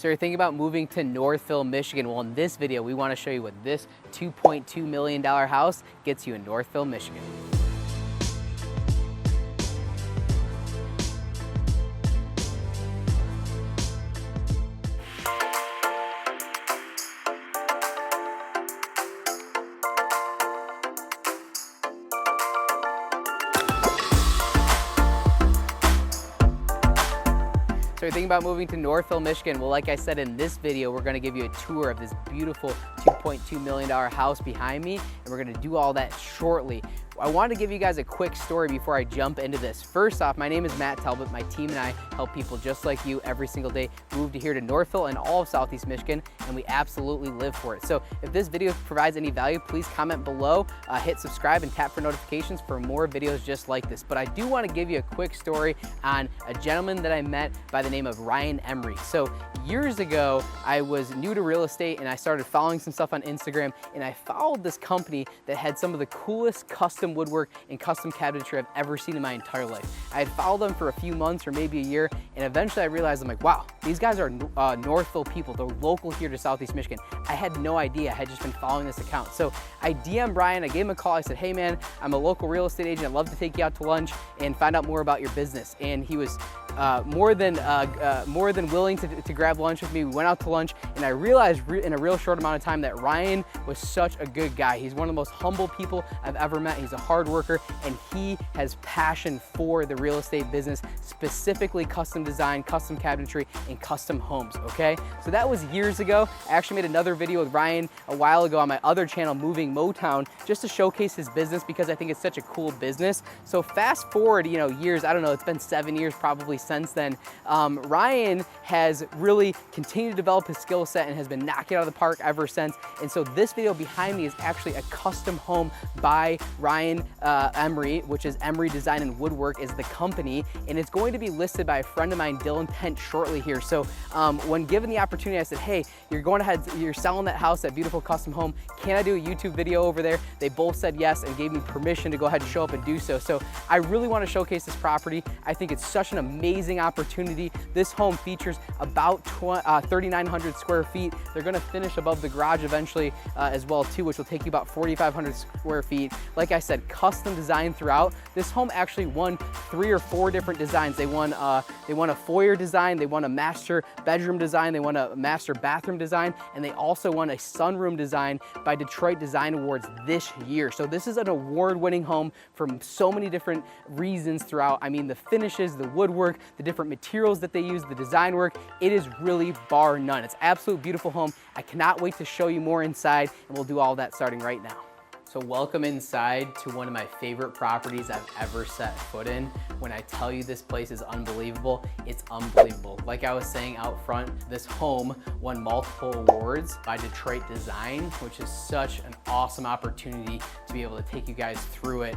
So you're thinking about moving to Northville, Michigan. Well, in this video, we want to show you what this $2.2 million house gets you in Northville, Michigan. So you're thinking about moving to Northville, Michigan. Well, like I said in this video, we're gonna give you a tour of this beautiful $2.2 million house behind me, and we're gonna do all that shortly. I wanted to give you guys a quick story before I jump into this. First off, my name is Matt Talbot. My team and I help people just like you every single day move to here to Northville and all of Southeast Michigan, and we absolutely live for it. So if this video provides any value, please comment below, hit subscribe, and tap for notifications for more videos just like this. But I do want to give you a quick story on a gentleman that I met by the name of Ryan Emery. So years ago, I was new to real estate and I started following some stuff on Instagram, and I followed this company that had some of the coolest custom woodwork and custom cabinetry I've ever seen in my entire life. I had followed them for a few months or maybe a year, and eventually I realized, I'm like, wow, these guys are Northville people. They're local here to Southeast Michigan. I had no idea. I had just been following this account. So I DM'd Brian, I gave him a call. I said, hey man, I'm a local real estate agent. I'd love to take you out to lunch and find out more about your business. And he was more than willing to grab lunch with me. We went out to lunch, and I realized in a real short amount of time that Ryan was such a good guy. He's one of the most humble people I've ever met. He's a hard worker, and he has passion for the real estate business, specifically custom design, custom cabinetry, and custom homes, okay? So that was years ago. I actually made another video with Ryan a while ago on my other channel, Moving Motown, just to showcase his business because I think it's such a cool business. So fast forward, years, I don't know, it's been 7 years probably since then. Ryan has really continued to develop his skill set and has been knocking it out of the park ever since. And so this video behind me is actually a custom home by Ryan Emery, which is Emery Design and Woodwork is the company, and it's going to be listed by a friend of mine, Dylan Tent, shortly here. So when given the opportunity, I said, hey, you're selling that house, that beautiful custom home. Can I do a YouTube video over there? They both said yes and gave me permission to go ahead and show up and do so. So I really want to showcase this property. I think it's such an amazing opportunity. This home features about 3,900 square feet. They're going to finish above the garage eventually as well too, which will take you about 4,500 square feet. Like I said, custom design throughout. This home actually won 3 or 4 different designs. They won a foyer design, they won a master bedroom design, they won a master bathroom design, and they also won a sunroom design by Detroit Design Awards this year. So this is an award-winning home from so many different reasons throughout. I mean, the finishes, the woodwork, the different materials that they use, the design work, it is really bar none. It's an absolute beautiful home. I cannot wait to show you more inside, and we'll do all that starting right now. So welcome inside to one of my favorite properties I've ever set foot in. When I tell you this place is unbelievable, it's unbelievable. Like I was saying out front, this home won multiple awards by Detroit Design, which is such an awesome opportunity to be able to take you guys through it.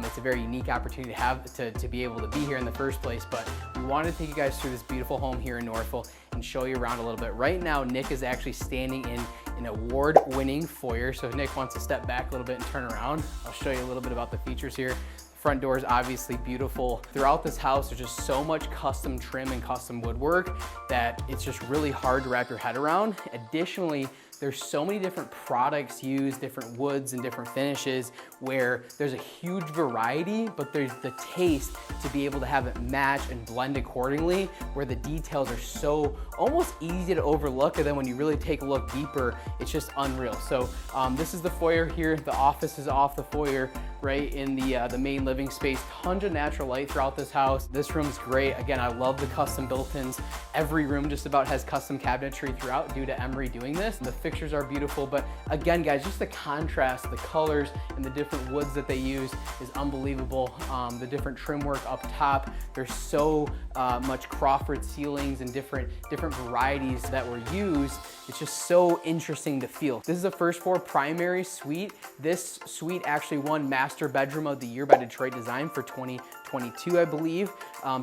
It's a very unique opportunity to be able to be here in the first place, but we wanted to take you guys through this beautiful home here in Northville and show you around a little bit. Right now, Nick is actually standing in an award-winning foyer. So if Nick wants to step back a little bit and turn around, I'll show you a little bit about the features here. Front door is obviously beautiful. Throughout this house, there's just so much custom trim and custom woodwork that it's just really hard to wrap your head around. Additionally, there's so many different products used, different woods and different finishes, where there's a huge variety, but there's the taste to be able to have it match and blend accordingly, where the details are so almost easy to overlook, and then when you really take a look deeper, it's just unreal. So this is the foyer here. The office is off the foyer, right in the main living space. Tons of natural light throughout this house. This room's great. Again, I love the custom built-ins. Every room just about has custom cabinetry throughout due to Emery doing this. The fixtures are beautiful, but again, guys, just the contrast, the colors, and the different woods that they use is unbelievable. The different trim work up top. There's so much Crawford ceilings and different varieties that were used. It's just so interesting to feel. This is a first floor primary suite. This suite actually won Master Bedroom of the Year by Detroit Design for 2022, I believe.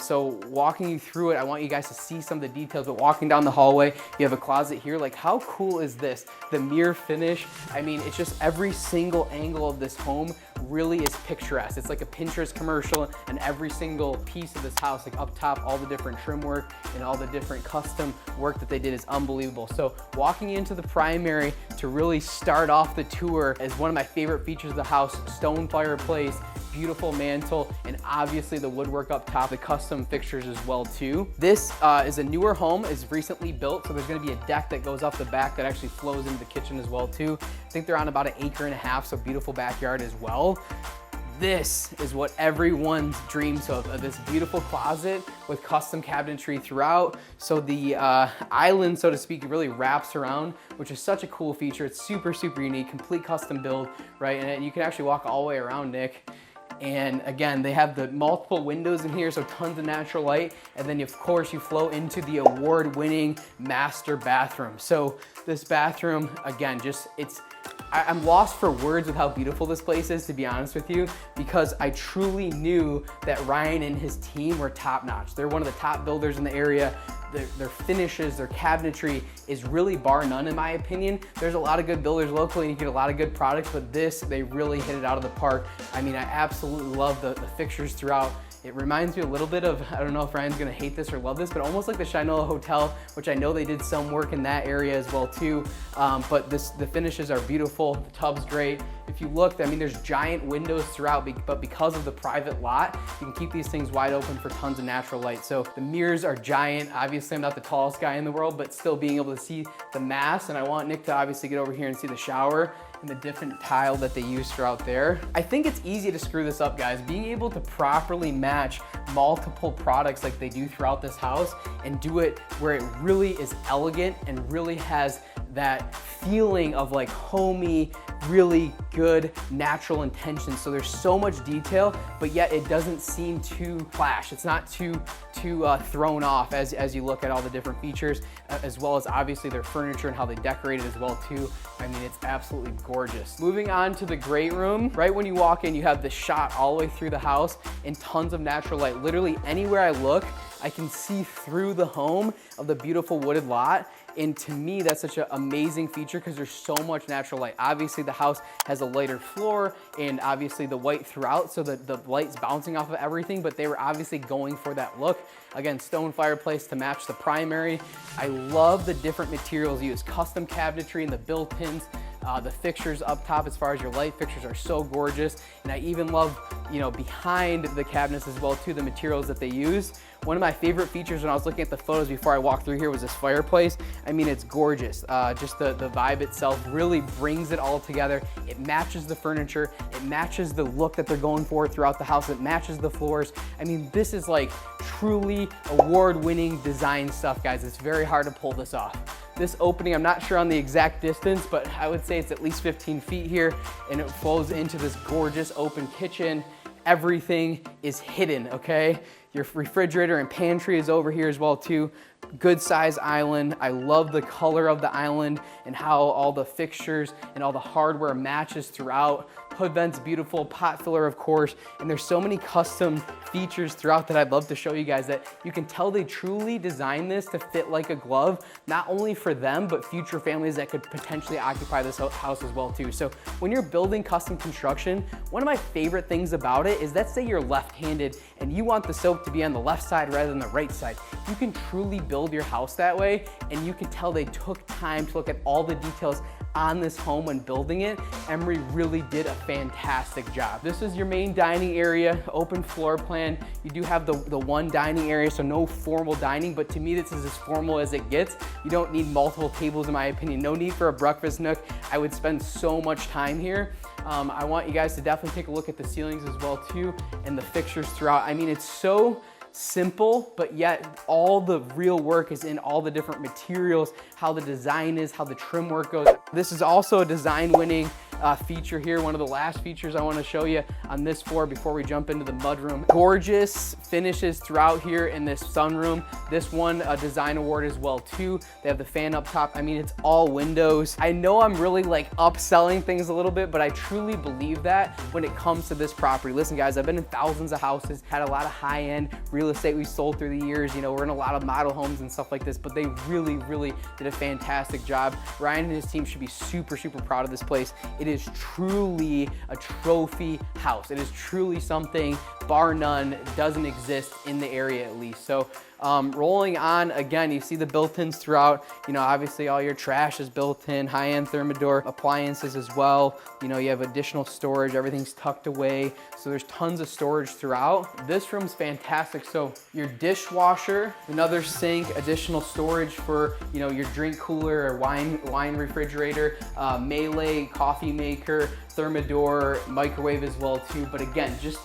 So walking you through it, I want you guys to see some of the details, but walking down the hallway, you have a closet here. Like, how cool is this? The mirror finish. I mean, it's just every single angle of this home really is picturesque. It's like a Pinterest commercial, and every single piece of this house, like up top, all the different trim work and all the different custom work that they did is unbelievable. So walking into the primary to really start off the tour is one of my favorite features of the house: stone fireplace, beautiful mantle, and obviously the woodwork up top, the custom fixtures as well too. This is a newer home, is recently built, so there's gonna be a deck that goes off the back that actually flows into the kitchen as well too. I think they're on about 1.5 acres, so beautiful backyard as well. This is what everyone dreams of this beautiful closet with custom cabinetry throughout. So the island, so to speak, really wraps around, which is such a cool feature. It's super, super unique, complete custom build, right? And you can actually walk all the way around, Nick. And again, they have the multiple windows in here, so tons of natural light. And then of course you flow into the award-winning master bathroom. So this bathroom, again, I'm lost for words with how beautiful this place is, to be honest with you, because I truly knew that Ryan and his team were top notch. They're one of the top builders in the area. Their finishes, their cabinetry is really bar none in my opinion. There's a lot of good builders locally and you get a lot of good products, but they really hit it out of the park. I mean, I absolutely love the fixtures throughout. It reminds me a little bit of, I don't know if Ryan's gonna hate this or love this, but almost like the Shinola Hotel, which I know they did some work in that area as well too. But the finishes are beautiful, the tub's great. If you look, I mean, there's giant windows throughout, but because of the private lot, you can keep these things wide open for tons of natural light. So the mirrors are giant. Obviously, I'm not the tallest guy in the world, but still being able to see the mass. And I want Nick to obviously get over here and see the shower and the different tile that they use throughout there. I think it's easy to screw this up, guys. Being able to properly match multiple products like they do throughout this house and do it where it really is elegant and really has that feeling of like homey, really good natural intentions. So there's so much detail, but yet it doesn't seem too flash. It's not too thrown off as you look at all the different features, as well as obviously their furniture and how they decorate it as well too. I mean, it's absolutely gorgeous. Moving on to the great room. Right when you walk in, you have the shot all the way through the house and tons of natural light. Literally anywhere I look, I can see through the home of the beautiful wooded lot. And to me, that's such an amazing feature because there's so much natural light. Obviously, the house has a lighter floor and obviously the white throughout, so that the light's bouncing off of everything, but they were obviously going for that look. Again, stone fireplace to match the primary. I love the different materials used. Custom cabinetry and the built-ins. The fixtures up top, as far as your light fixtures, are so gorgeous. And I even love, behind the cabinets as well too, the materials that they use. One of my favorite features when I was looking at the photos before I walked through here was this fireplace. I mean, it's gorgeous. Just the vibe itself really brings it all together. It matches the furniture. It matches the look that they're going for throughout the house. It matches the floors. I mean, this is like truly award-winning design stuff, guys. It's very hard to pull this off. This opening, I'm not sure on the exact distance, but I would say it's at least 15 feet here, and it flows into this gorgeous open kitchen. Everything is hidden, okay? Your refrigerator and pantry is over here as well too. Good size island. I love the color of the island and how all the fixtures and all the hardware matches throughout. Hood vent's beautiful, pot filler of course, and there's so many custom features throughout that I'd love to show you guys that you can tell they truly designed this to fit like a glove, not only for them, but future families that could potentially occupy this house as well too. So when you're building custom construction, one of my favorite things about it is, let's say you're left-handed and you want the soap to be on the left side rather than the right side. You can truly build your house that way, and you can tell they took time to look at all the details on this home when building it. Emery really did a fantastic job. This is your main dining area, open floor plan. You do have the one dining area, so no formal dining, but to me this is as formal as it gets. You don't need multiple tables in my opinion. No need for a breakfast nook. I would spend so much time here. I want you guys to definitely take a look at the ceilings as well too, and the fixtures throughout. I mean, it's so simple, but yet all the real work is in all the different materials, how the design is, how the trim work goes. This is also a design winning feature here. One of the last features I want to show you on this floor before we jump into the mudroom. Gorgeous finishes throughout here in this sunroom. This won a design award as well too. They have the fan up top. I mean, it's all windows. I know I'm really like upselling things a little bit, but I truly believe that when it comes to this property. Listen guys, I've been in thousands of houses, had a lot of high-end real estate we sold through the years. We're in a lot of model homes and stuff like this, but they really did a fantastic job. Ryan and his team should be super proud of this place. it is truly a trophy house. It is truly something, bar none, doesn't exist in the area at least. So rolling on, again, you see the built-ins throughout. You know, obviously all your trash is built in, high-end Thermador appliances as well. You know, you have additional storage, everything's tucked away. So there's tons of storage throughout. This room's fantastic. So your dishwasher, another sink, additional storage for, you know, your drink cooler or wine refrigerator, Melee coffee maker, Thermador microwave as well too. But again, just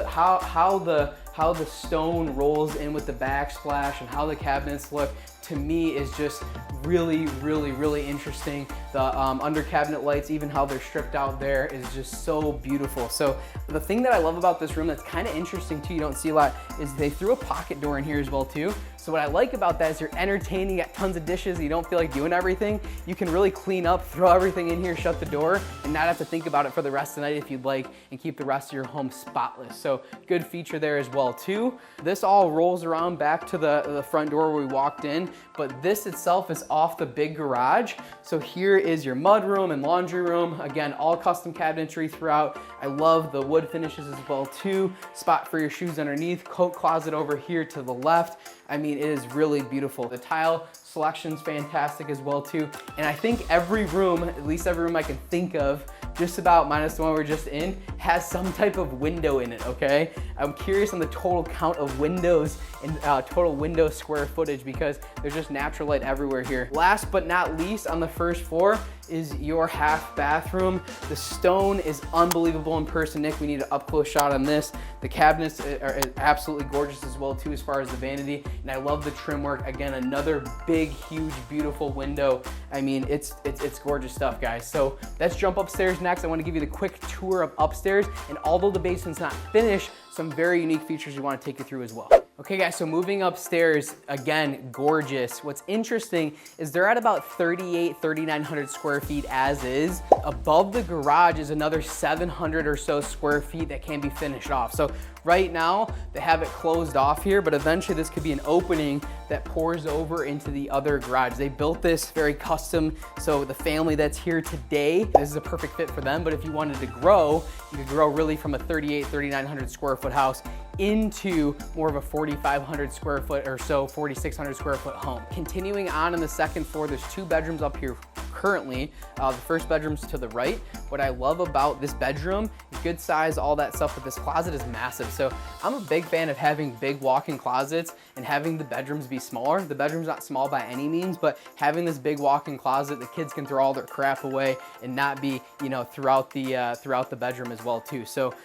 how the stone rolls in with the backsplash and how the cabinets look, to me is just really interesting. The under cabinet lights, even how they're stripped out there, is just so beautiful. So the thing that I love about this room that's kind of interesting too, you don't see a lot, is they threw a pocket door in here as well too. So what I like about that is you're entertaining, you got tons of dishes, you don't feel like doing everything. You can really clean up, throw everything in here, shut the door, and not have to think about it for the rest of the night if you'd like, and keep the rest of your home spotless. So good feature there as well too. This all rolls around back to the front door where we walked in, but this itself is off the big garage. So here is your mudroom and laundry room. Again, all custom cabinetry throughout. I love the wood finishes as well too. Spot for your shoes underneath, coat closet over here to the left. I mean, it is really beautiful. The tile selection's fantastic as well too. And I think every room, at least every room I can think of, just about minus the one we're just in, has some type of window in it, okay? I'm curious on the total count of windows and total window square footage, because there's just natural light everywhere here. Last but not least, on the first floor is your half bathroom. The stone is unbelievable in person. Nick, we need an up close shot on this. The cabinets are absolutely gorgeous as well too, as far as the vanity. And I love the trim work. Again, another big, huge, beautiful window. I mean, it's gorgeous stuff, guys. So let's jump upstairs next. I want to give you the quick tour of upstairs. And although the basement's not finished, some very unique features we want to take you through as well. Okay guys, so moving upstairs, again, gorgeous. What's interesting is they're at about 3,900 square feet as is. Above the garage is another 700 or so square feet that can be finished off. So right now, they have it closed off here, but eventually this could be an opening that pours over into the other garage. They built this very custom, so the family that's here today, this is a perfect fit for them. But if you wanted to grow, you could grow really from a 3,900 square foot house into more of a 4,500 square foot or so, 4,600 square foot home. Continuing on in the second floor, there's 2 bedrooms up here currently. The first bedroom's to the right. What I love about this bedroom, good size, all that stuff, but this closet is massive. So I'm a big fan of having big walk-in closets and having the bedrooms be smaller. The bedroom's not small by any means, but having this big walk-in closet, the kids can throw all their crap away and not be, you know, throughout the bedroom as well too. So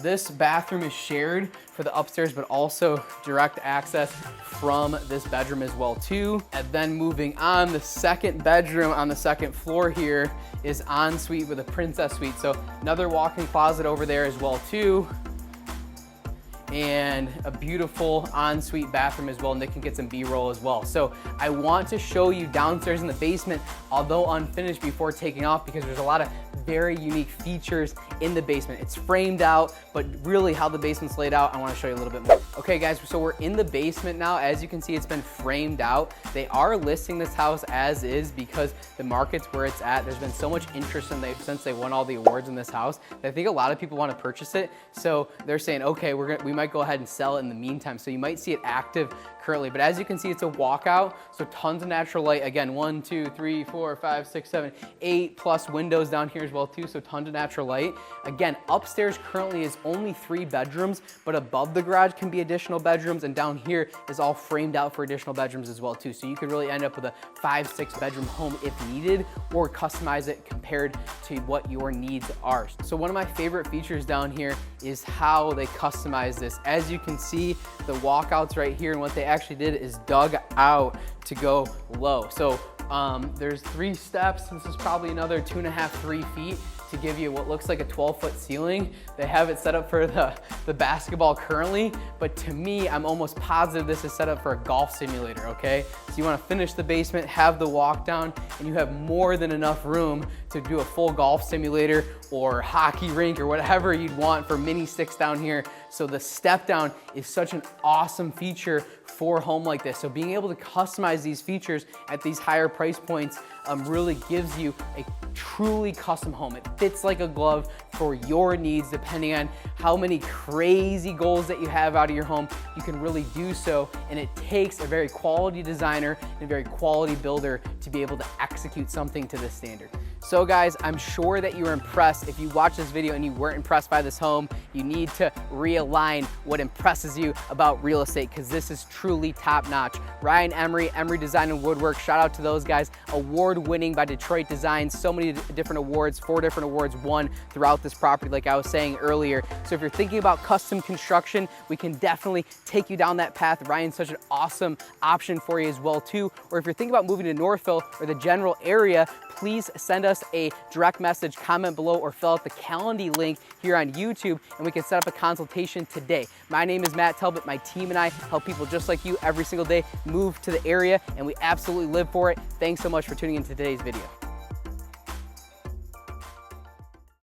this bathroom is shared for the upstairs, but also direct access from this bedroom as well too. And then moving on, the second bedroom on the second floor here is ensuite with a princess suite. So another walk-in closet over there as well too. And a beautiful ensuite bathroom as well. Nick can get some B-roll as well. So I want to show you downstairs in the basement, although unfinished, before taking off, because there's a lot of very unique features in the basement. It's framed out, but really how the basement's laid out, I want to show you a little bit more. Okay guys, so we're in the basement now. As you can see, it's been framed out. They are listing this house as is because the market's where it's at. There's been so much interest in since they won all the awards in this house that I think a lot of people want to purchase it. So they're saying, okay, we might go ahead and sell it in the meantime. So you might see it active currently, but as you can see, it's a walkout. So tons of natural light. Again, 1, 2, 3, 4, 5, 6, 7, 8 plus windows down here as well too. So tons of natural light. Again, upstairs currently is only 3 bedrooms, but above the garage can be additional bedrooms, and down here is all framed out for additional bedrooms as well too. So you could really end up with a 5-6 bedroom home if needed, or customize it compared to what your needs are. So one of my favorite features down here is how they customize this. As you can see, the walkouts right here, and what they actually did is dug out to go low. So there's 3 steps. This is probably another 2.5, 3 feet to give you what looks like a 12-foot ceiling. They have it set up for the basketball currently, but to me, I'm almost positive this is set up for a golf simulator, okay? So you wanna finish the basement, have the walk down, and you have more than enough room to do a full golf simulator or hockey rink or whatever you'd want for mini sticks down here. So the step down is such an awesome feature for a home like this. So being able to customize these features at these higher price points really gives you a truly custom home. It fits like a glove for your needs, depending on how many crazy goals that you have out of your home. You can really do so, and it takes a very quality designer and a very quality builder to be able to execute something to this standard. So guys, I'm sure that you were impressed. If you watched this video and you weren't impressed by this home, you need to realign what impresses you about real estate, because this is truly top notch. Ryan Emery, Emery Design and Woodwork, shout out to those guys. Award-winning by Detroit Design, so many different awards, 4 different awards won throughout this property, like I was saying earlier. So if you're thinking about custom construction, we can definitely take you down that path. Ryan's such an awesome option for you as well too. Or if you're thinking about moving to Northville or the general area, please send us a direct message, comment below, or fill out the Calendly link here on YouTube, and we can set up a consultation today. My name is Matt Talbot. My team and I help people just like you every single day move to the area, and we absolutely live for it. Thanks so much for tuning into today's video.